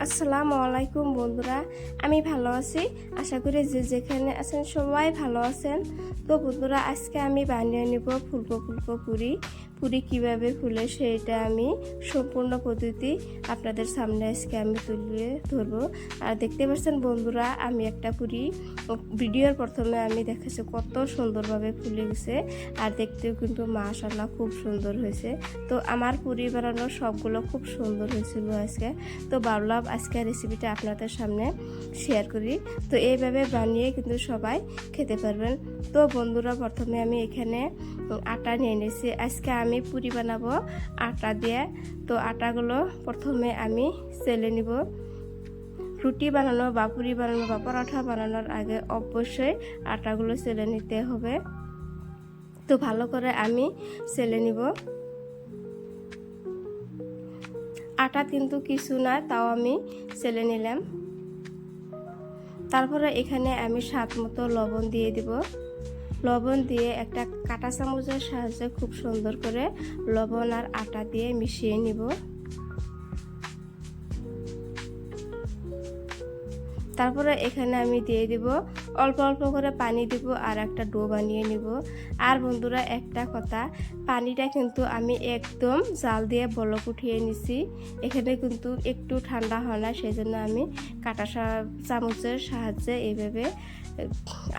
আসসালামু আলাইকুম বন্ধুরা, আমি ভালো আছি। আশা করি যে যেখানে আছেন সবাই ভালো আছেন। তো বন্ধুরা, আজকে আমি বানিয়ে নিব ফুলকো ফুলকো পুরি। পুরি কিভাবে ফুলে সেটা আমি সম্পূর্ণ পদ্ধতি আপনাদের সামনে আজকে আমি তুলে ধরবো। আর দেখতে পাচ্ছেন বন্ধুরা, আমি একটা পুরি ভিডিওর প্রথমে আমি দেখাচ্ছি কত সুন্দরভাবে ফুলে গেছে। আর দেখতেও কিন্তু মাশাআল্লাহ খুব সুন্দর হয়েছে। তো আমার পুরি বানানো সবগুলো খুব সুন্দর হয়েছিল আজকে। তো ভাবলাম আজকে রেসিপিটা আপনাদের সামনে শেয়ার করি। তো এইভাবে বানিয়ে কিন্তু সবাই খেতে পারবেন। তো বন্ধুরা, প্রথমে আমি এখানে আটা নিয়ে নিয়েছি। আজকে আমি পুরি বানাবো আটা দিয়ে। তো আটাগুলো প্রথমে আমি চেলে নিব। রুটি বানানো বা পুরি বানানো বা পরোটা বানানোর আগে অবশ্যই আটাগুলো চেলে নিতে হবে। তো ভালো করে আমি চেলে নিব। আটা কিন্তু কিছু না, তাও আমি চেলে নিলাম। তারপরে এখানে আমি স্বাদ মতো লবণ দিয়ে দিব। লবণ দিয়ে একটা কাঁটা চামচের সাহায্যে খুব সুন্দর করে লবণ আর আটা দিয়ে মিশিয়ে নিব। তারপরে এখানে আমি দিয়ে দিব অল্প অল্প করে পানি দিব আর একটা ডো বানিয়ে নিব। আর বন্ধুরা, একটা কথা, পানিটা কিন্তু আমি একদম জাল দিয়ে বলক উঠিয়ে নিছি। এখানে কিন্তু একটু ঠান্ডা হয় না, সেই জন্য আমি কাঁটা চামচের সাহায্যে এইভাবে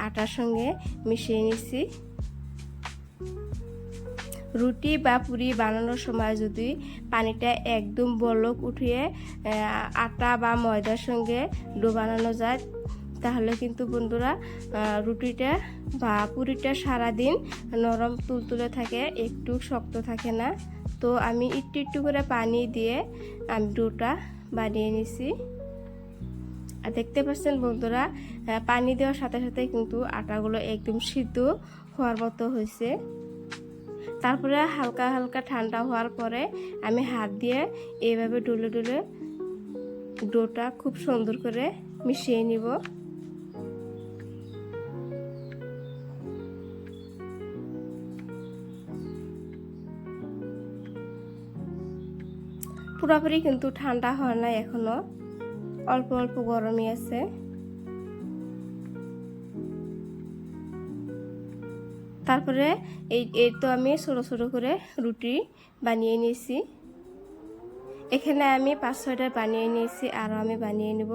আটার সঙ্গে মিশিয়ে নিছি। রুটি বা পুরি বানানোর সময় যদি পানিটা একদম বলক উঠিয়ে আটা বা ময়দার সঙ্গে ডো বানানো যায়, তাহলে কিন্তু বন্ধুরা রুটিটা বা পুরিটা সারাদিন নরম তুলতুলে থাকে, একটু শক্ত থাকে না। তো আমি একটু একটু করে পানি দিয়ে আমি ডোটা বানিয়ে নিছি। আর দেখতে পাচ্ছেন বন্ধুরা, পানি দেওয়ার সাথে সাথে কিন্তু আটাগুলো একদম সিদ্ধ হওয়ার মতো হয়েছে। তারপরে হালকা হালকা ঠান্ডা হওয়ার পরে আমি হাত দিয়ে এইভাবে ডলে ডলে ডোটা খুব সুন্দর করে মিশিয়ে নিব। পুরোপুরি কিন্তু ঠান্ডা হয় না, এখনো অল্প অল্প গরমই আছে। তারপরে এই তো আমি ছোটো ছোটো করে রুটি বানিয়ে নিয়েছি। এখানে আমি 5-6টা বানিয়ে নিয়েছি, আরও আমি বানিয়ে নেব।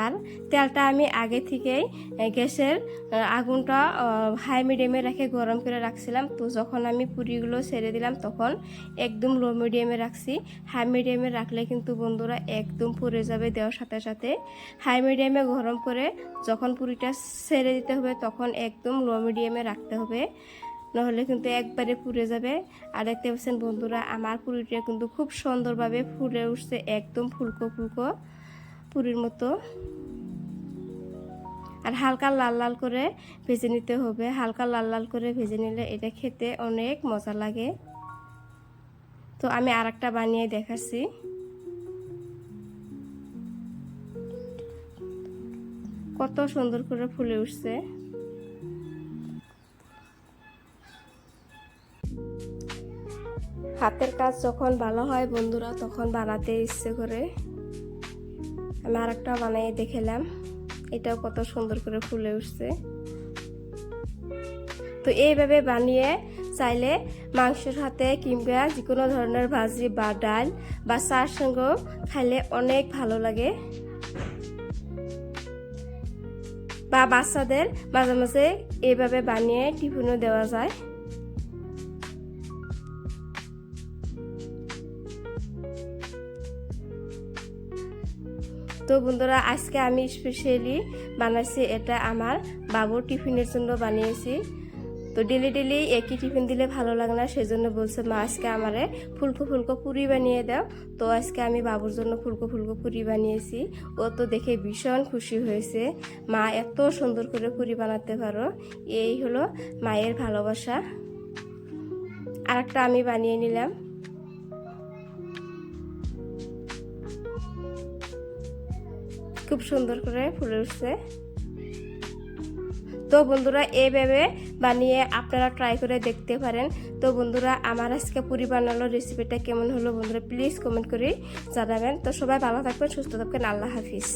আর তেলটা আমি আগে থেকেই গ্যাসের আগুনটা হাই মিডিয়ামে রেখে গরম করে রাখছিলাম। তো যখন আমি পুরিগুলো ছেড়ে দিলাম তখন একদম লো মিডিয়ামে রাখছি। হাই মিডিয়ামে রাখলে কিন্তু বন্ধুরা একদম পুড়ে যাবে দেওয়ার সাথে সাথে। হাই মিডিয়ামে গরম করে যখন পুরিটা ছেড়ে দিতে হবে তখন একদম লো মিডিয়ামে রাখতে হবে, নাহলে কিন্তু একবারে পুড়ে যাবে। আর দেখতে পাচ্ছেন বন্ধুরা, আমার পুরিটা কিন্তু খুব সুন্দরভাবে ফুলে উঠছে, একদম ফুলকো ফুলকো পুরির মতো। আর হালকা লাল লাল করে ভেজে নিতে হবে। হালকা লাল লাল করে ভেজে নিলে এটা খেতে অনেক মজা লাগে। তো আমি আরেকটা বানিয়ে দেখাচ্ছি। কত সুন্দর করে ফুলে উঠছে। হাতের কাজ যখন ভালো হয় বন্ধুরা, তখন বানাতে ইচ্ছে করে। আমি আরেকটা বানিয়ে দেখালাম, এটাও কত সুন্দর করে ফুলে উঠছে। তো এইভাবে বানিয়ে চাইলে মাংসের সাথে কিংবা যে কোনো ধরনের ভাজি বা ডাল বা চার সঙ্গেও খাইলে অনেক ভালো লাগে। বা বাচ্চাদের মাঝে মাঝে এইভাবে বানিয়ে টিফিনও দেওয়া যায়। তো বন্ধুরা, আজকে আমি স্পেশালি বানাইছি, এটা আমার বাবুর টিফিনের জন্য বানিয়েছি। তো ডেলি ডেলি একই টিফিন দিলে ভালো লাগে না, সেজন্য বলছে মা আজকে আমারে ফুলকো ফুলকো পুরি বানিয়ে দাও। তো আজকে আমি বাবুর জন্য ফুলকো ফুলকো পুরি বানিয়েছি। ও তো দেখে ভীষণ খুশি হয়েছে, মা এত সুন্দর করে পুরি বানাতে পারো। এই হলো মায়ের ভালোবাসা। আরেকটা আমি বানিয়ে নিলাম। খুব সুন্দর করে ফুলে উঠছে। তো বন্ধুরা এইভাবে বানিয়ে আপনারা ট্রাই করে দেখতে পারেন। তো বন্ধুরা আমার আজকে পুরি বানানোর রেসিপিটা কেমন হলো বন্ধুরা প্লিজ কমেন্ট করে জানাবেন। তো সবাই ভালো থাকবেন, সুস্থ থাকবেন, আল্লাহ হাফিজ।